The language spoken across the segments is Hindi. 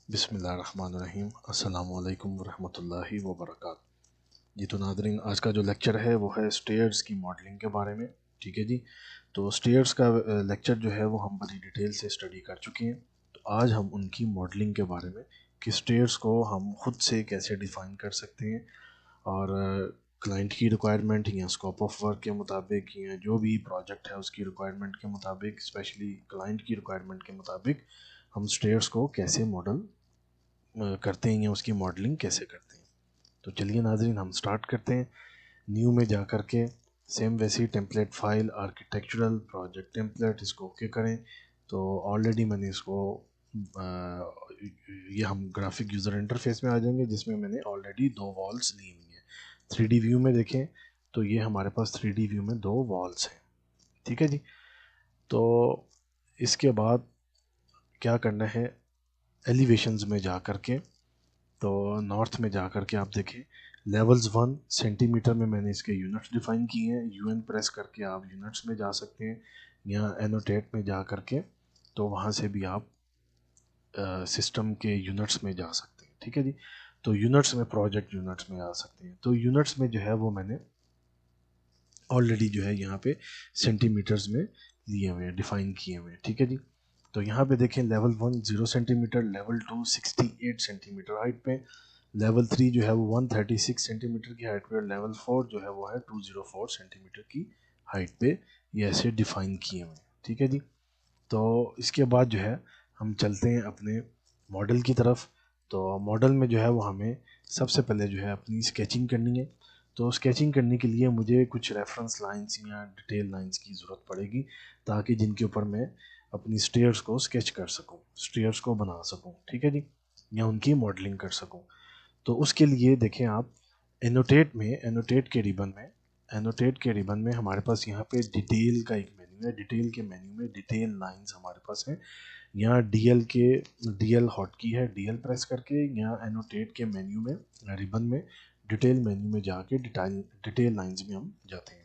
बिस्मिल्लाहिर्रहमानिर्रहीम। अस्सलामुअलैकुम वरहमतुल्लाहि वबरकातुहू। जी तो नादरीन, आज का जो लेक्चर है वो है स्टेयर्स की मॉडलिंग के बारे में। ठीक है जी। तो स्टेयर्स का लेक्चर जो है वो हम बड़ी डिटेल से स्टडी कर चुके हैं। तो आज हम उनकी मॉडलिंग के बारे में कि स्टेयर्स को हम खुद से कैसे डिफ़ाइन कर सकते हैं और क्लाइंट की रिक्वायरमेंट या स्कोप ऑफ वर्क के मुताबिक या जो भी प्रोजेक्ट है उसकी रिक्वायरमेंट के मुताबिक, स्पेशली क्लाइंट की रिक्वायरमेंट के मुताबिक हम स्टेयर्स को कैसे मॉडल करते हैं या उसकी मॉडलिंग कैसे करते हैं। तो चलिए नाजरीन, हम स्टार्ट करते हैं। न्यू में जा कर के सेम वैसी template file architectural project template, इसको ओके करें। तो ऑलरेडी मैंने इसको ये हम ग्राफिक यूज़र इंटरफेस में आ जाएंगे जिसमें मैंने ऑलरेडी दो वॉल्स ली हुई हैं। 3D व्यू में देखें तो ये हमारे पास 3D व्यू में दो वॉल्स हैं। ठीक है जी। तो इसके बाद क्या करना है, एलिवेशंस में जा कर के, तो नॉर्थ में जा कर के आप देखें लेवल्स 1 सेंटीमीटर में मैंने इसके यूनिट्स डिफाइन किए हैं। यूएन प्रेस करके आप यूनिट्स में जा सकते हैं या एनोटेट में जा कर के, तो वहाँ से भी आप सिस्टम के यूनिट्स में जा सकते हैं। ठीक है जी। तो यूनिट्स में, प्रोजेक्ट यूनिट्स में आ सकते हैं। तो यूनिट्स में जो है वो मैंने ऑलरेडी जो है यहाँ पे सेंटीमीटर्स में लिए हुए हैं, डिफाइन किए हुए हैं। ठीक है जी। तो यहाँ पे देखें level 1 0 centimetre, level 2 68 centimetre height पे, लेवल 3 जो है वो 136 सेंटीमीटर की हाइट पे और लेवल 4 जो है वो है 204 सेंटीमीटर की हाइट पे। ये ऐसे डिफाइन किए हुए हैं। ठीक है जी। तो इसके बाद जो है हम चलते हैं अपने मॉडल की तरफ। तो मॉडल में जो है वो हमें सबसे पहले जो है अपनी स्केचिंग करनी है। तो स्केचिंग करने के लिए मुझे कुछ रेफरेंस लाइंस या डिटेल लाइंस की ज़रूरत पड़ेगी, ताकि जिनके ऊपर मैं अपनी स्टेयर्स को स्केच कर सकूं, स्टेयर्स को बना सकूं। ठीक है जी। या उनकी मॉडलिंग कर सकूं। तो उसके लिए देखें आप एनोटेट में, एनोटेट के रिबन में हमारे पास यहाँ पे डिटेल का एक मेन्यू है। डिटेल के मेन्यू में डिटेल लाइंस हमारे पास है। यहाँ डीएल हॉट की है, डीएल प्रेस करके यहाँ एनोटेट के मेन्यू में, रिबन में, डिटेल मेन्यू में जाके डिटेल लाइंस में हम जाते हैं।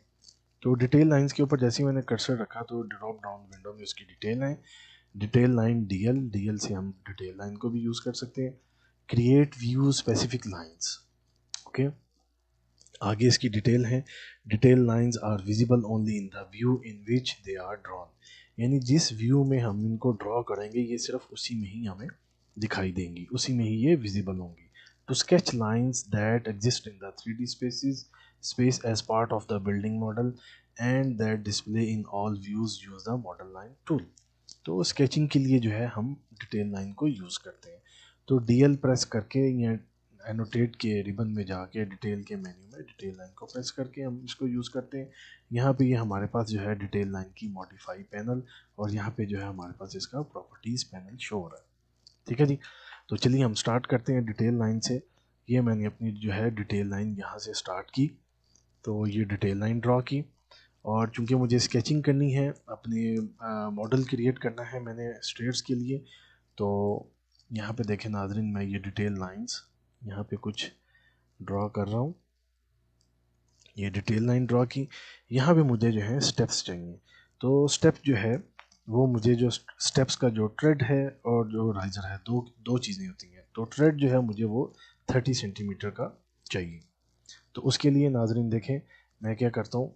तो डिटेल लाइंस के ऊपर जैसे ही मैंने कर्सर रखा तो ड्रॉप डाउन विंडो में उसकी डिटेल है। डिटेल लाइन डीएल, डीएल से हम डिटेल लाइन को भी यूज़ कर सकते हैं। Create view specific lines, okay. आगे इसकी डिटेल है, detail lines are visible only in the view in which they are drawn. यानी जिस व्यू में हम इनको ड्रॉ करेंगे ये सिर्फ उसी में ही हमें दिखाई देंगी, उसी में ही ये विजिबल होंगी। To sketch lines that exist in the 3D space as part of the building model and that display in all views use the model line tool। तो स्केचिंग के लिए जो है हम डिटेल लाइन को यूज़ करते हैं। तो डीएल प्रेस करके या एनोटेट के रिबन में जाके डिटेल के मेन्यू में डिटेल लाइन को प्रेस करके हम इसको यूज़ करते हैं। यहाँ पे ये हमारे पास जो है डिटेल लाइन की मॉडिफाई पैनल, और यहाँ पे जो है हमारे पास इसका प्रॉपर्टीज़ पैनल शो हो रहा है। ठीक है जी। तो चलिए हम स्टार्ट करते हैं डिटेल लाइन से। ये मैंने अपनी जो है डिटेल लाइन यहाँ से स्टार्ट की। तो ये डिटेल लाइन ड्रॉ की, और चूंकि मुझे स्केचिंग करनी है, अपने मॉडल क्रिएट करना है मैंने स्टेयर्स के लिए, तो यहाँ पे देखें नाजरीन, मैं ये डिटेल लाइंस यहाँ पे कुछ ड्रॉ कर रहा हूँ। ये डिटेल लाइन ड्रॉ की। यहाँ पे मुझे जो है स्टेप्स चाहिए। तो स्टेप जो है वो मुझे, जो स्टेप्स का जो ट्रेड है और जो राइजर है, दो दो चीज़ें होती हैं। तो ट्रेड जो है मुझे वो 30 सेंटीमीटर का चाहिए। तो उसके लिए नाजरीन देखें मैं क्या करता हूँ,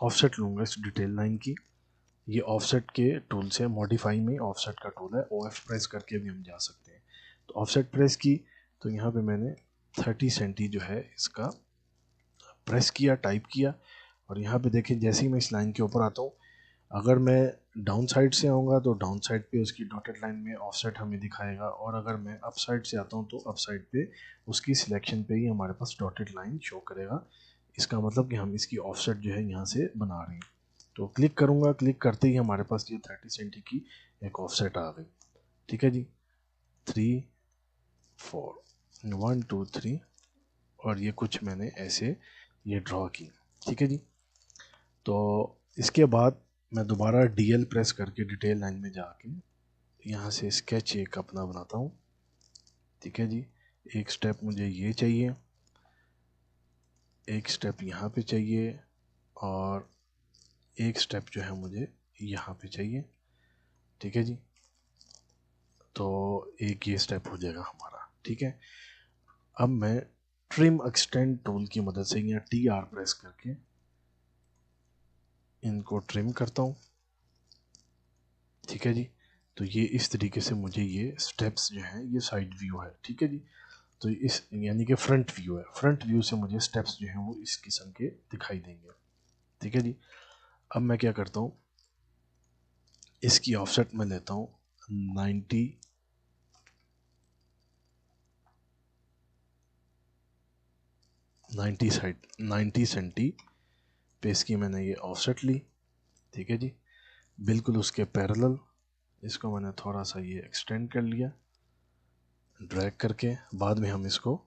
ऑफसेट लूँगा इस डिटेल लाइन की। ये ऑफसेट के टूल से, मॉडिफाई में ऑफसेट का टूल है, OF प्रेस करके भी हम जा सकते हैं। तो ऑफसेट प्रेस की, तो यहाँ पे मैंने 30 सेंटी जो है इसका प्रेस किया, टाइप किया। और यहाँ पे देखें जैसे ही मैं इस लाइन के ऊपर आता हूँ, अगर मैं डाउन साइड से आऊँगा तो डाउन साइड पे उसकी डॉटेड लाइन में ऑफसेट हमें दिखाएगा, और अगर मैं अप साइड से आता हूँ तो अप साइड पे उसकी सिलेक्शन पे ही हमारे पास डॉटेड लाइन शो करेगा। इसका मतलब कि हम इसकी ऑफसेट जो है यहाँ से बना रहे हैं। तो क्लिक करूँगा, क्लिक करते ही हमारे पास ये 30 सेंटी की एक ऑफसेट आ गई। ठीक है जी। 3 4 1 2 3, और ये कुछ मैंने ऐसे ये ड्रॉ की। ठीक है जी। तो इसके बाद मैं दोबारा डीएल प्रेस करके डिटेल लाइन में जाके यहाँ से स्केच एक अपना बनाता हूँ। ठीक है जी। एक स्टेप मुझे ये चाहिए, एक स्टेप यहाँ पे चाहिए, और एक स्टेप जो है मुझे यहाँ पे चाहिए। ठीक है जी। तो एक ये स्टेप हो जाएगा हमारा, ठीक है। अब मैं ट्रिम एक्सटेंड टूल की मदद से या TR प्रेस करके इनको ट्रिम करता हूँ, ठीक है जी। तो ये इस तरीके से मुझे ये स्टेप्स जो हैं, ये साइड व्यू है, ठीक है जी। तो इस यानी कि फ्रंट व्यू है, फ्रंट व्यू से मुझे स्टेप्स जो हैं वो इस किस्म के दिखाई देंगे, ठीक है जी। अब मैं क्या करता हूँ, इसकी ऑफसेट में लेता हूँ 90 सेंटी पे इसकी मैंने ये ऑफसेट ली, ठीक है जी। बिल्कुल उसके पैरेलल इसको मैंने थोड़ा सा ये एक्सटेंड कर लिया ड्रैग करके। बाद में हम इसको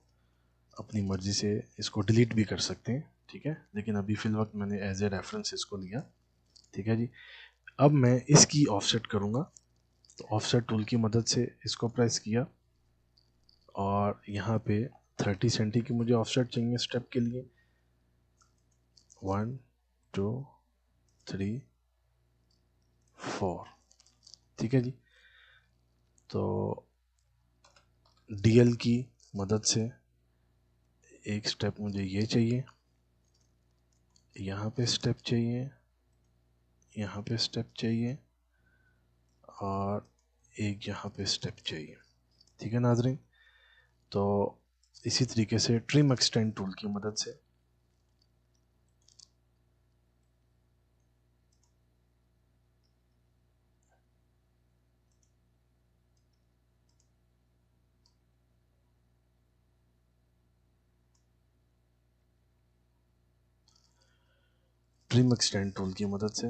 अपनी मर्ज़ी से इसको डिलीट भी कर सकते हैं, ठीक है, लेकिन अभी फ़िल वक्त मैंने एज ए रेफरेंस इसको लिया, ठीक है जी। अब मैं इसकी ऑफसेट करूँगा, तो ऑफसेट टूल की मदद से इसको प्रेस किया और यहाँ पे 30 सेंटी की मुझे ऑफसेट चाहिए स्टेप के लिए। 1 2 3 4, ठीक है जी। तो DL की मदद से एक स्टेप मुझे ये चाहिए, यहाँ पे स्टेप चाहिए, यहाँ पे स्टेप चाहिए और एक यहाँ पे स्टेप चाहिए, ठीक है नाज़रीन। तो इसी तरीके से ट्रिम एक्सटेंड टूल की मदद से ट्रिम एक्सटेंड टूल की मदद से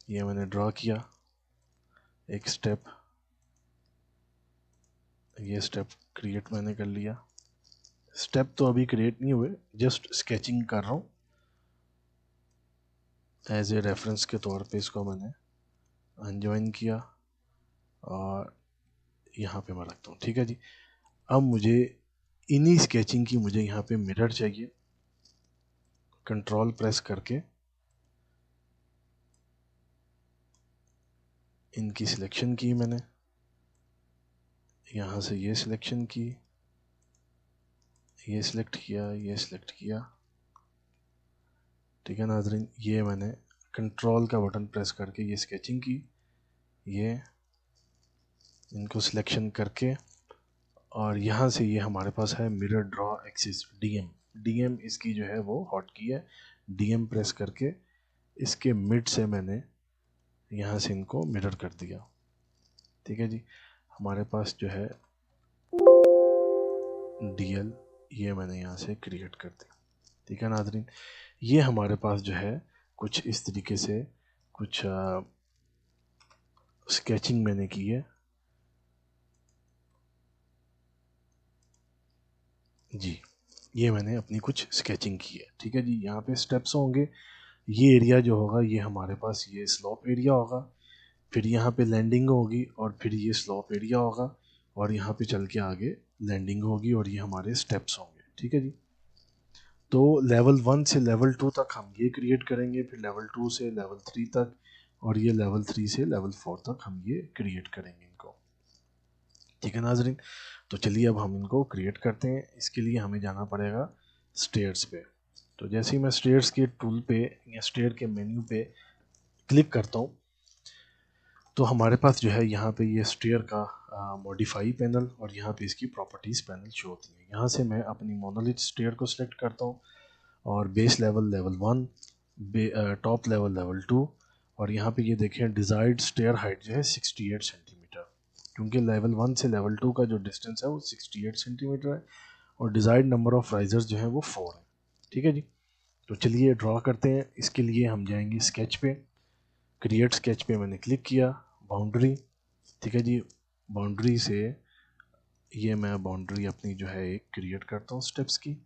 ये मैंने ड्रॉ किया एक स्टेप, ये स्टेप क्रिएट मैंने कर लिया। स्टेप तो अभी क्रिएट नहीं हुए, जस्ट स्केचिंग कर रहा हूँ एज ए रेफरेंस के तौर पे। इसको मैंने अनजॉइन किया और यहाँ पे मैं रखता हूँ, ठीक है जी। अब मुझे इन्हीं स्केचिंग की मुझे यहाँ पे मिरर चाहिए, कंट्रोल प्रेस करके इनकी सिलेक्शन की मैंने, यहाँ से ये सिलेक्शन की, ये सिलेक्ट किया, ये सिलेक्ट किया, ठीक है नाज़रीन। ये मैंने कंट्रोल का बटन प्रेस करके ये स्केचिंग की, ये इनको सिलेक्शन करके और यहाँ से ये हमारे पास है मिरर ड्रॉ एक्सिस DM इसकी जो है वो हॉट की है। DM प्रेस करके इसके मिड से मैंने यहाँ से इनको मिरर कर दिया, ठीक है जी। हमारे पास जो है DL ये मैंने यहाँ से क्रिएट कर दिया, ठीक है नाज़रीन। ये हमारे पास जो है कुछ इस तरीके से कुछ स्केचिंग मैंने की है जी। ये मैंने अपनी कुछ स्केचिंग की है, ठीक है जी। यहाँ पे स्टेप्स होंगे, ये एरिया जो होगा ये हमारे पास ये स्लोप एरिया होगा, फिर यहाँ पे लैंडिंग होगी और फिर ये स्लोप एरिया होगा और यहाँ पे चल के आगे लैंडिंग होगी और ये हमारे स्टेप्स होंगे, ठीक है जी। तो लेवल 1 से लेवल 2 तक हम ये क्रिएट करेंगे, फिर लेवल 2 से लेवल 3 तक और ये लेवल 3 से लेवल 4 तक हम ये क्रिएट करेंगे इनको, ठीक है नाजरीन। तो चलिए अब हम इनको क्रिएट करते हैं। इसके लिए हमें जाना पड़ेगा स्टेयर्स पे। तो जैसे ही मैं स्टेयर्स के टूल पे या स्टेयर के मेन्यू पे क्लिक करता हूँ तो हमारे पास जो है यहाँ पे ये स्टेयर का मॉडिफाई पैनल और यहाँ पे इसकी प्रॉपर्टीज़ पैनल शो होती है। यहाँ से मैं अपनी मोनोलिथ स्टेयर को सिलेक्ट करता हूँ और base level level 1, top level level 2 और यहाँ पे ये देखें डिज़ायर्ड स्टेयर हाइट जो है 68 सेंटीमीटर, क्योंकि लेवल 1 से लेवल 2 का जो डिस्टेंस है वो 68 सेंटीमीटर है और डिज़ायर्ड नंबर ऑफ़ राइजर्स जो है वो 4 है, ठीक है जी। तो चलिए ड्रॉ करते हैं। इसके लिए हम जाएंगे स्केच पे, क्रिएट स्केच पे मैंने क्लिक किया, बाउंड्री, ठीक है जी। बाउंड्री से ये मैं बाउंड्री अपनी जो है एक क्रिएट करता हूँ स्टेप्स की।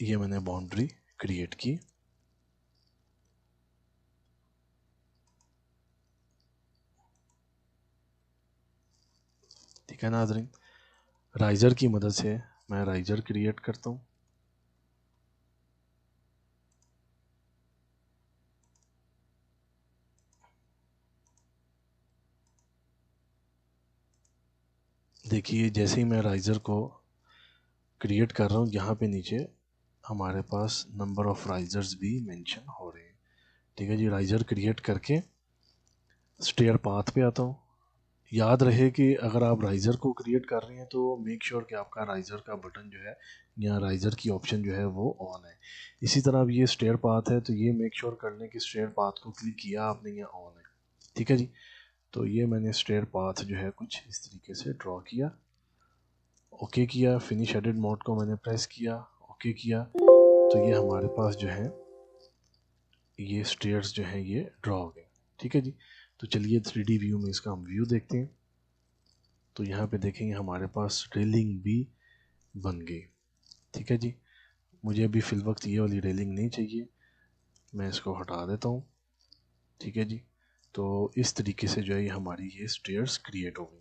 ये मैंने बाउंड्री क्रिएट की, ठीक है नाजरीन। राइजर की मदद से मैं राइजर क्रिएट करता हूँ। देखिए जैसे ही मैं राइज़र को क्रिएट कर रहा हूँ, यहाँ पे नीचे हमारे पास नंबर ऑफ़ राइज़र्स भी मेंशन हो रहे हैं। ठीक है जी, राइज़र क्रिएट करके स्टेयर पाथ पे आता हूँ। याद रहे कि अगर आप राइज़र को क्रिएट कर रहे हैं तो मेक श्योर कि आपका राइज़र का बटन जो है या राइज़र की ऑप्शन जो है वो ऑन है। इसी तरह अब ये स्टेयर पाथ है तो ये मेक श्योर कर लें कि स्टेयर पाथ को क्लिक किया आपने, या ऑन है। ठीक है जी, तो ये मैंने स्टेयर पाथ जो है कुछ इस तरीके से ड्रॉ किया, ओके किया, फिनिश एडिट मोड को मैंने प्रेस किया, ओके किया, तो ये हमारे पास जो है ये स्टेयर्स जो हैं ये ड्रॉ हो गए। ठीक है जी, तो चलिए 3D व्यू में इसका हम व्यू देखते हैं। तो यहाँ पे देखेंगे हमारे पास रेलिंग भी बन गई। ठीक है जी, मुझे अभी फ़िल वक्त ये वाली रेलिंग नहीं चाहिए, मैं इसको हटा देता हूँ। ठीक है जी, तो इस तरीके से जो है ये हमारी ये स्टेयर्स क्रिएट हो गई।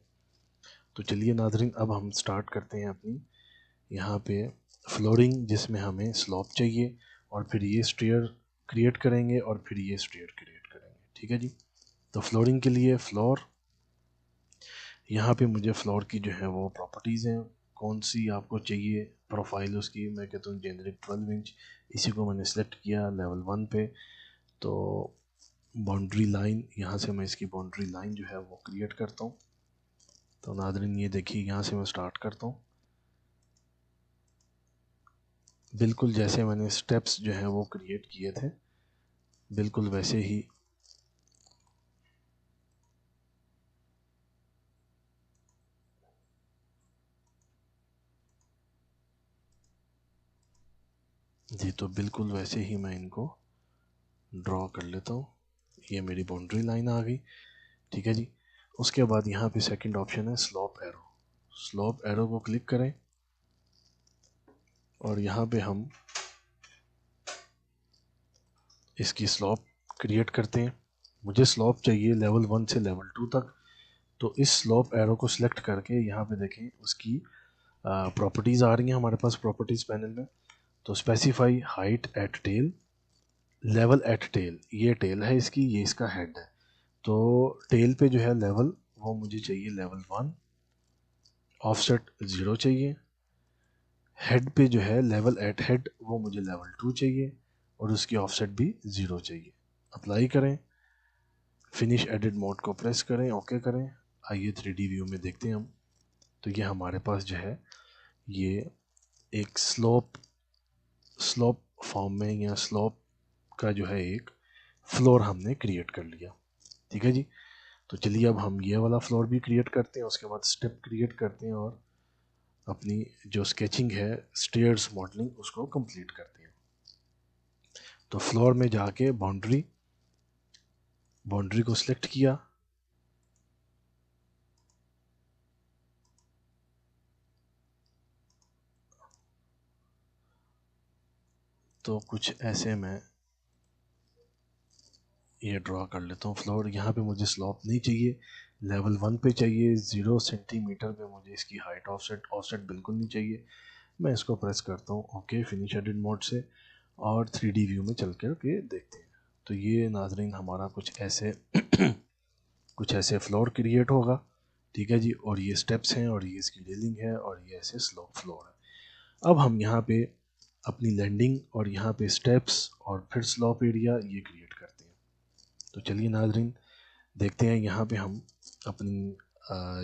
तो चलिए नाज़रीन, अब हम स्टार्ट करते हैं अपनी यहाँ पे फ्लोरिंग, जिसमें हमें स्लॉप चाहिए, और फिर ये स्टेयर क्रिएट करेंगे और फिर ये स्टेयर क्रिएट करेंगे। ठीक है जी, तो फ्लोरिंग के लिए फ्लोर, यहाँ पे मुझे फ्लोर की जो है वो प्रॉपर्टीज़ हैं, कौन सी आपको चाहिए प्रोफाइल उसकी, मैं कहता हूँ जेनरिक 12 इंच, इसी को मैंने सेलेक्ट किया लेवल 1 पे। तो बाउंड्री लाइन, यहाँ से मैं इसकी बाउंड्री लाइन जो है वो क्रिएट करता हूँ। तो नाज़रीन ये देखिए, यहाँ से मैं स्टार्ट करता हूँ, बिल्कुल जैसे मैंने स्टेप्स जो हैं वो क्रिएट किए थे बिल्कुल वैसे ही जी, तो बिल्कुल वैसे ही मैं इनको ड्रॉ कर लेता हूँ। ये मेरी बाउंड्री लाइन आ गई। ठीक है जी, उसके बाद यहाँ पे सेकंड ऑप्शन है स्लोप एरो। स्लोप एरो को क्लिक करें और यहाँ पे हम इसकी स्लोप क्रिएट करते हैं। मुझे स्लोप चाहिए लेवल 1 से लेवल 2 तक, तो इस स्लोप एरो को सिलेक्ट करके यहाँ पे देखें उसकी प्रॉपर्टीज़ आ रही हैं हमारे पास प्रॉपर्टीज़ पैनल में। तो specify height at tail, level at tell, ये टेल है इसकी, ये इसका हेड है। तो टेल पे जो है लेवल वो मुझे चाहिए लेवल 1, ऑफसेट 0 चाहिए। हेड पे जो है लेवल एट हेड वो मुझे लेवल 2 चाहिए और उसकी ऑफसेट भी 0 चाहिए। अप्लाई करें, फिनिश एडिट मोड को प्रेस करें, ओके करें। आइए 3D व्यू में देखते हैं हम। तो ये हमारे पास जो है ये एक स्लोप फॉर्म में या स्लोप का जो है एक फ्लोर हमने क्रिएट कर लिया। ठीक है जी, तो चलिए अब हम ये वाला फ्लोर भी क्रिएट करते हैं, उसके बाद स्टेप क्रिएट करते हैं और अपनी जो स्केचिंग है स्टेयर्स मॉडलिंग उसको कंप्लीट करते हैं। तो फ्लोर में जाके बाउंड्री को सिलेक्ट किया, तो कुछ ऐसे मैं ये ड्रॉ कर लेता हूँ फ्लोर। यहाँ पे मुझे स्लॉप नहीं चाहिए, लेवल 1 पे चाहिए, 0 सेंटीमीटर पे मुझे इसकी हाइट ऑफसेट बिल्कुल नहीं चाहिए। मैं इसको प्रेस करता हूँ ओके फिनिश एडिट मोड से, और 3D व्यू में चल कर के देखते हैं। तो ये नाजरीन हमारा कुछ ऐसे कुछ ऐसे फ्लोर क्रिएट होगा। ठीक है जी, और ये स्टेप्स हैं और ये इसकी रेलिंग है और ये ऐसे स्लोप फ्लोर है। अब हम यहाँ पे अपनी लैंडिंग और यहाँ पे स्टेप्स और फिर स्लोप एरिया ये क्रिएट करते हैं। तो चलिए नाजरीन देखते हैं, यहाँ पे हम अपनी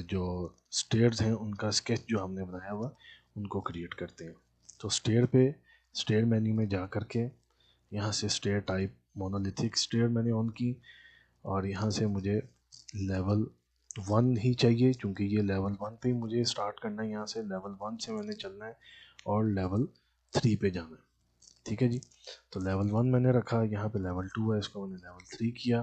जो स्टेयर्स हैं उनका स्केच जो हमने बनाया हुआ उनको क्रिएट करते हैं। तो स्टेयर मेन्यू में जा कर के यहाँ से स्टेयर टाइप मोनोलिथिक स्टेयर मैंने ऑन की, और यहाँ से मुझे लेवल 1 ही चाहिए क्योंकि ये लेवल 1 पे ही मुझे स्टार्ट करना है। यहाँ से लेवल 1 से मैंने चलना है और लेवल 3 पे जाना है। ठीक है जी, तो लेवल 1 मैंने रखा, यहाँ पे लेवल 2 है, इसको मैंने लेवल 3 किया।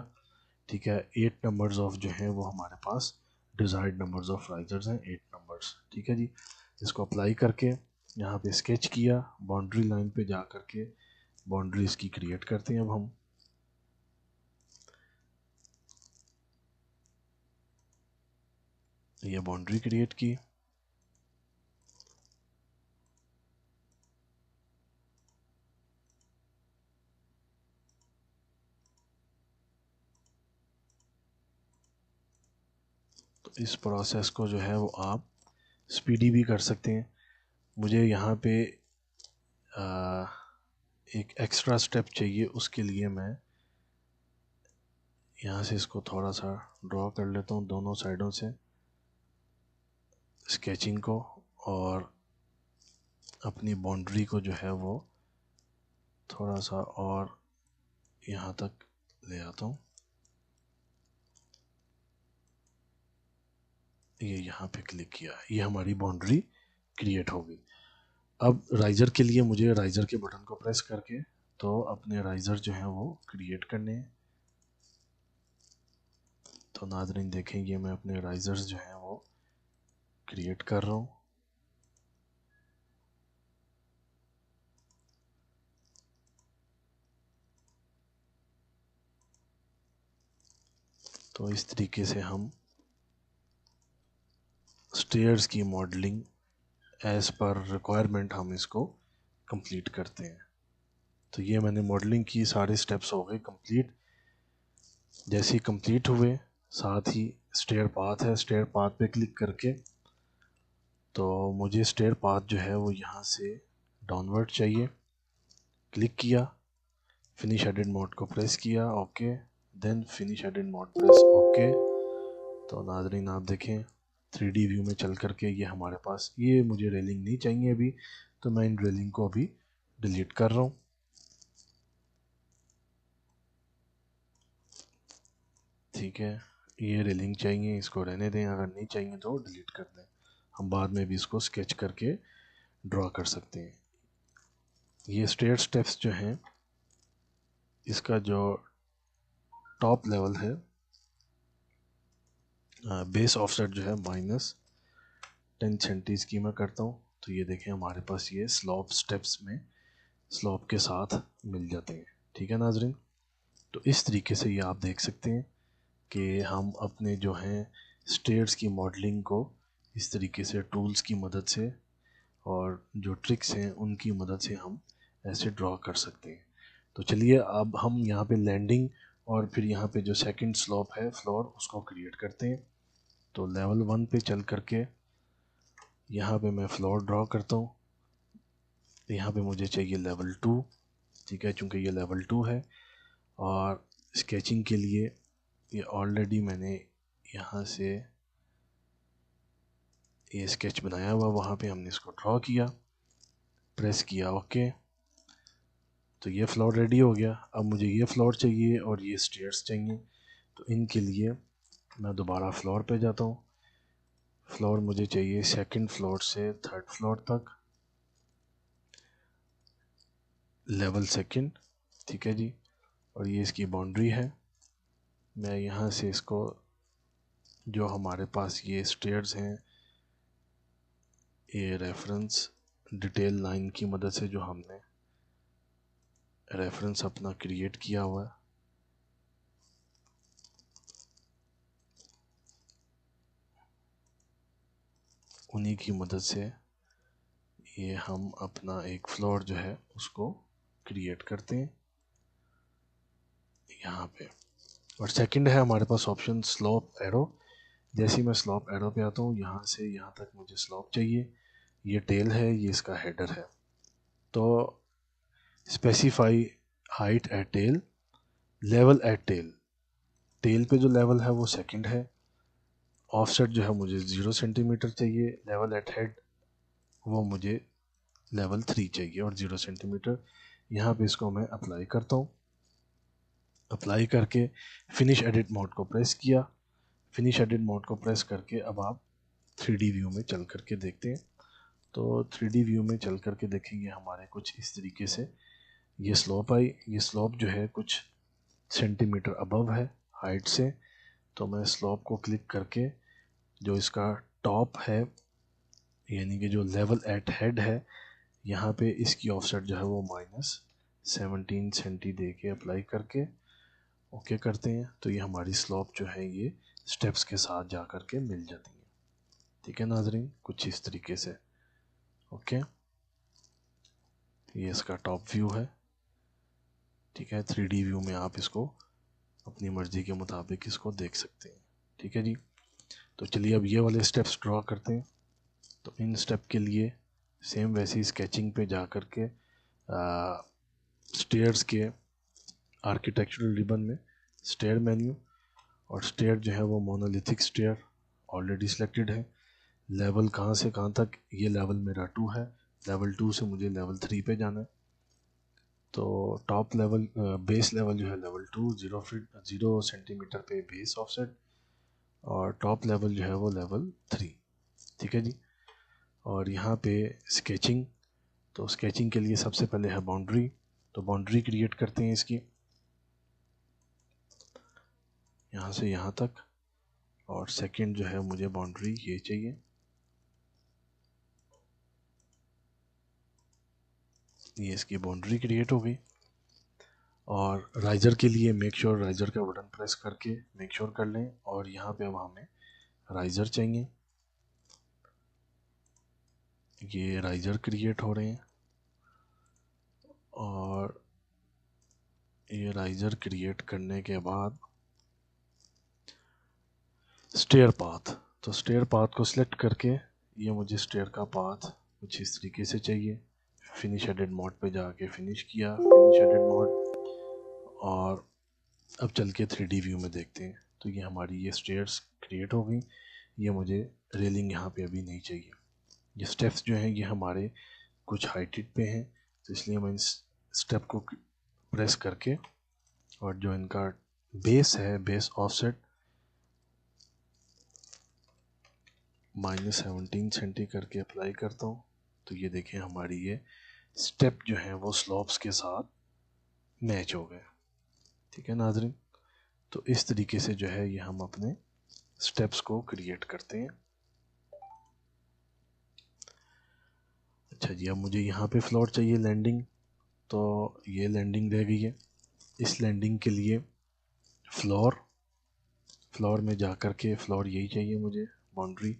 ठीक है, 8 नंबर्स ऑफ जो है वो हमारे पास डिज़ायर्ड नंबर्स ऑफ राइजर्स हैं, 8 नंबर्स। ठीक है जी, इसको अप्लाई करके यहाँ पे स्केच किया, बाउंड्री लाइन पे जा करके बाउंड्री इसकी क्रिएट करते हैं। अब हम ये बाउंड्री क्रिएट की, तो इस प्रोसेस को जो है वो आप स्पीडी भी कर सकते हैं। मुझे यहाँ पे एक एक्स्ट्रा स्टेप चाहिए, उसके लिए मैं यहाँ से इसको थोड़ा सा ड्रॉ कर लेता हूँ दोनों साइडों से स्केचिंग को, और अपनी बाउंड्री को जो है वो थोड़ा सा और यहाँ तक ले आता हूँ। ये यहाँ पे क्लिक किया, ये हमारी बाउंड्री क्रिएट हो गई। अब राइज़र के लिए मुझे राइज़र के बटन को प्रेस करके तो अपने राइज़र जो हैं वो क्रिएट करने हैं। तो नाज़रीन देखें, ये मैं अपने राइज़र्स जो हैं वो क्रिएट कर रहा हूँ। तो इस तरीके से हम स्टेयर्स की मॉडलिंग एज़ पर रिक्वायरमेंट हम इसको कंप्लीट करते हैं। तो ये मैंने मॉडलिंग की, सारे स्टेप्स हो गए कंप्लीट। जैसे ही कंप्लीट हुए, साथ ही स्टेयर पाथ है, स्टेयर पाथ पे क्लिक करके तो मुझे स्टेयर पाथ जो है वो यहाँ से डाउनवर्ड चाहिए। क्लिक किया, फिनिश एडिट मोड को प्रेस किया, okay, then finish edit mode press okay. तो नाज़रीन आप देखें 3D व्यू में चल करके ये हमारे पास, ये मुझे रेलिंग नहीं चाहिए अभी, तो मैं इन रेलिंग को अभी डिलीट कर रहा हूँ। ठीक है, ये रेलिंग चाहिए, इसको रहने दें, अगर नहीं चाहिए तो डिलीट कर दें। हम बाद में भी इसको स्केच करके ड्रॉ कर सकते हैं। ये स्टेयर स्टेप्स जो हैं, इसका जो टॉप लेवल है, बेस ऑफसेट जो है -10 सेंटीज की मैं करता हूँ। तो ये देखें हमारे पास ये स्लॉप स्टेप्स में स्लॉप के साथ मिल जाते हैं। ठीक है नाजरीन, तो इस तरीके से ये आप देख सकते हैं कि हम अपने जो हैं स्टेयर्स की मॉडलिंग को इस तरीके से टूल्स की मदद से और जो ट्रिक्स हैं उनकी मदद से हम ऐसे ड्रॉ कर सकते हैं। तो चलिए अब हम यहाँ पे लैंडिंग और फिर यहाँ पे जो सेकंड स्लॉप है फ्लोर, उसको क्रिएट करते हैं। तो लेवल 1 पे चल करके यहाँ पे मैं फ्लोर ड्रॉ करता हूँ। यहाँ पे मुझे चाहिए लेवल 2, ठीक है, चूँकि ये लेवल 2 है। और स्केचिंग के लिए ये ऑलरेडी मैंने यहाँ से ये स्केच बनाया हुआ, वहाँ पे हमने इसको ड्रॉ किया, प्रेस किया ओके। तो ये फ्लोर रेडी हो गया। अब मुझे ये फ्लोर चाहिए और ये स्टेयर्स चाहिए। तो इनके लिए मैं दोबारा फ्लोर पे जाता हूँ। फ्लोर मुझे चाहिए सेकंड फ्लोर से थर्ड फ्लोर तक, लेवल सेकंड, ठीक है जी। और ये इसकी बाउंड्री है। मैं यहाँ से इसको, जो हमारे पास ये स्टेयर्स हैं, ये रेफरेंस डिटेल लाइन की मदद से जो हमने रेफरेंस अपना क्रिएट किया हुआ है, उन्हीं की मदद से ये हम अपना एक फ्लोर जो है उसको क्रिएट करते हैं यहाँ पे। और सेकंड है हमारे पास ऑप्शन स्लोप एरो। जैसे ही मैं स्लोप एरो पे आता हूँ, यहाँ से यहाँ तक मुझे स्लोप चाहिए। ये टेल है, ये इसका हेडर है। तो specify height at tail, level at tail. Tail पे जो लेवल है वो सेकंड है। ऑफसेट जो है मुझे 0 सेंटीमीटर चाहिए। लेवल एट हेड वो मुझे लेवल 3 चाहिए और 0 सेंटीमीटर। यहाँ पे इसको मैं अप्लाई करता हूँ। अप्लाई करके फिनिश एडिट मोड को प्रेस किया। फिनिश एडिट मोड को प्रेस करके अब आप 3D व्यू में चल करके देखते हैं। तो 3D व्यू में चल करके देखेंगे हमारे कुछ इस तरीके से ये स्लोप आई। ये स्लोप जो है कुछ सेंटीमीटर अबव है हाइट से। तो मैं स्लोप को क्लिक करके जो इसका टॉप है, यानी कि जो लेवल एट हेड है, यहाँ पे इसकी ऑफसेट जो है वो -17 सेंटी दे के अप्लाई करके ओके करते हैं। तो ये हमारी स्लोप जो है ये स्टेप्स के साथ जा कर के मिल जाती है। ठीक है नाजरीन, कुछ इस तरीके से ओके। ये इसका टॉप व्यू है, ठीक है। 3D व्यू में आप इसको अपनी मर्ज़ी के मुताबिक इसको देख सकते हैं। ठीक है जी, तो चलिए अब ये वाले स्टेप्स ड्रॉ करते हैं। तो इन स्टेप के लिए सेम वैसे ही स्केचिंग पे जा कर के स्टेयर्स के आर्किटेक्चरल रिबन में स्टेयर मेन्यू, और स्टेयर जो है वो मोनोलिथिक स्टेयर ऑलरेडी सिलेक्टेड है। लेवल कहाँ से कहाँ तक, ये लेवल मेरा 2 है, लेवल 2 से मुझे लेवल 3 पे जाना है। तो टॉप लेवल बेस लेवल जो है लेवल 2 0 सेंटीमीटर पे बेस ऑफसेट, और टॉप लेवल जो है वो लेवल 3। ठीक है जी। और यहाँ पे स्केचिंग, तो स्केचिंग के लिए सबसे पहले है बाउंड्री, तो बाउंड्री क्रिएट करते हैं इसकी यहाँ से यहाँ तक, और सेकंड जो है मुझे बाउंड्री ये चाहिए, ये इसकी बाउंड्री क्रिएट हो गई। और राइजर के लिए मेक श्योर राइजर का बटन प्रेस करके मेक श्योर कर लें, और यहाँ पे अब हमें राइजर चाहिए, ये राइजर क्रिएट हो रहे हैं। और ये राइजर क्रिएट करने के बाद स्टेयर पाथ, तो स्टेयर पाथ को सिलेक्ट करके ये मुझे स्टेयर का पाथ कुछ इस तरीके से चाहिए। फिनिश एडिट मोड पे जाके फिनिश किया, फिनिश एडिट मोड, और अब चल के 3D व्यू में देखते हैं। तो ये हमारी ये स्टेयर्स क्रिएट हो गई। ये मुझे रेलिंग यहाँ पे अभी नहीं चाहिए। ये स्टेप्स जो हैं ये हमारे कुछ हाइटेड पे हैं, तो इसलिए मैं इस स्टेप को प्रेस करके, और जो इनका बेस है बेस ऑफसेट -17 सेंटी करके अप्लाई करता हूँ। तो ये देखें हमारी ये स्टेप जो है वो स्लॉप्स के साथ मैच हो गए। ठीक है नाज़रीन, तो इस तरीके से जो है ये हम अपने स्टेप्स को क्रिएट करते हैं। अच्छा जी, अब मुझे यहाँ पे फ्लोर चाहिए लैंडिंग, तो ये लैंडिंग रह गई है। इस लैंडिंग के लिए फ्लोर में जा कर के फ्लोर यही चाहिए मुझे, बाउंड्री,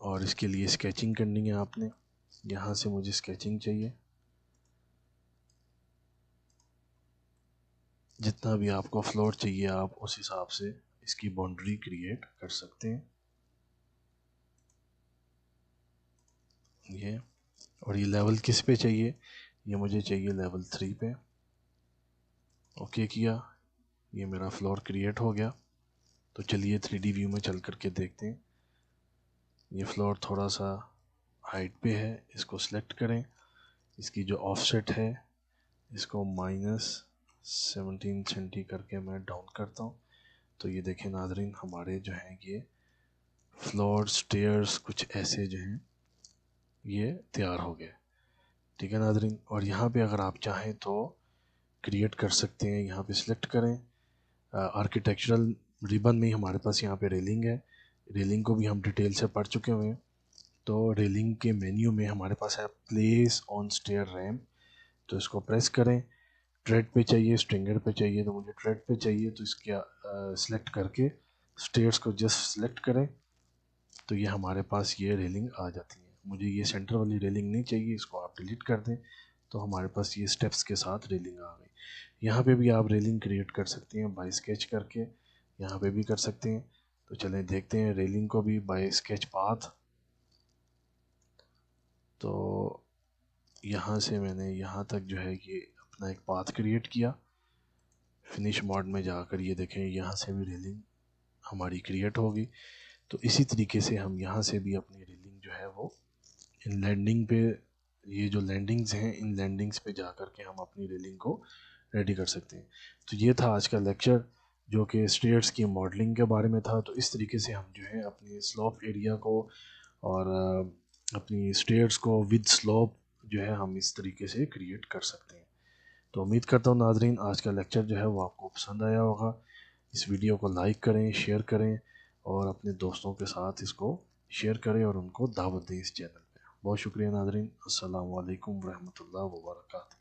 और इसके लिए स्केचिंग करनी है आपने। यहाँ से मुझे स्केचिंग चाहिए, जितना भी आपको फ्लोर चाहिए आप उस हिसाब से इसकी बाउंड्री क्रिएट कर सकते हैं। ये, और ये लेवल किस पे चाहिए, ये मुझे चाहिए लेवल 3 पे। ओके किया, ये मेरा फ्लोर क्रिएट हो गया। तो चलिए 3D व्यू में चल करके देखते हैं। ये फ्लोर थोड़ा सा हाइट पे है, इसको सिलेक्ट करें, इसकी जो ऑफसेट है इसको -17 सेंटी करके मैं डाउन करता हूँ। तो ये देखें नाज़रीन, हमारे जो हैं ये फ्लोर स्टेयर्स कुछ ऐसे जो हैं ये तैयार हो गए। ठीक है नाज़रीन, और यहाँ पे अगर आप चाहें तो क्रिएट कर सकते हैं। यहाँ पे सिलेक्ट करें, आर्किटेक्चरल रिबन में ही हमारे पास यहाँ पे रेलिंग है। रेलिंग को भी हम डिटेल से पढ़ चुके हुए हैं। तो रेलिंग के मेन्यू में हमारे पास है प्लेस ऑन स्टेयर रैम्प, तो इसको प्रेस करें। ट्रेड पे चाहिए, स्ट्रिंगर पे चाहिए, तो मुझे ट्रेड पे चाहिए, तो इसके सिलेक्ट करके स्टेयर्स को जस्ट सिलेक्ट करें, तो ये हमारे पास ये रेलिंग आ जाती है। मुझे ये सेंटर वाली रेलिंग नहीं चाहिए, इसको आप डिलीट कर दें, तो हमारे पास ये स्टेप्स के साथ रेलिंग आ गई। यहाँ पे भी आप रेलिंग क्रिएट कर सकते हैं बाय स्केच करके, यहाँ पे भी कर सकते हैं। तो चलें देखते हैं रेलिंग को भी बाय स्केच पाथ। तो यहाँ से मैंने यहाँ तक जो है ये अपना एक पाथ क्रिएट किया। फिनिश मोड में जाकर ये देखें यहाँ से भी रेलिंग हमारी क्रिएट होगी। तो इसी तरीके से हम यहाँ से भी अपनी रेलिंग जो है वो इन लैंडिंग पे, ये जो लैंडिंग्स हैं इन लैंडिंग्स पे जा कर के हम अपनी रेलिंग को रेडी कर सकते हैं। तो ये था आज का लेक्चर जो कि स्टेयर्स की मॉडलिंग के बारे में था। तो इस तरीके से हम जो है अपनी स्लोप एरिया को और अपनी स्टेयर्स को विद स्लोप जो है हम इस तरीके से क्रिएट कर सकते हैं। तो उम्मीद करता हूँ नाजरीन आज का लेक्चर जो है वो आपको पसंद आया होगा। इस वीडियो को लाइक करें, शेयर करें, और अपने दोस्तों के साथ इसको शेयर करें और उनको दावत दें इस चैनल पे। बहुत शुक्रिया नाजरीन। अस्सलाम वालेकुम रहमतुल्लाह व बरकातहू।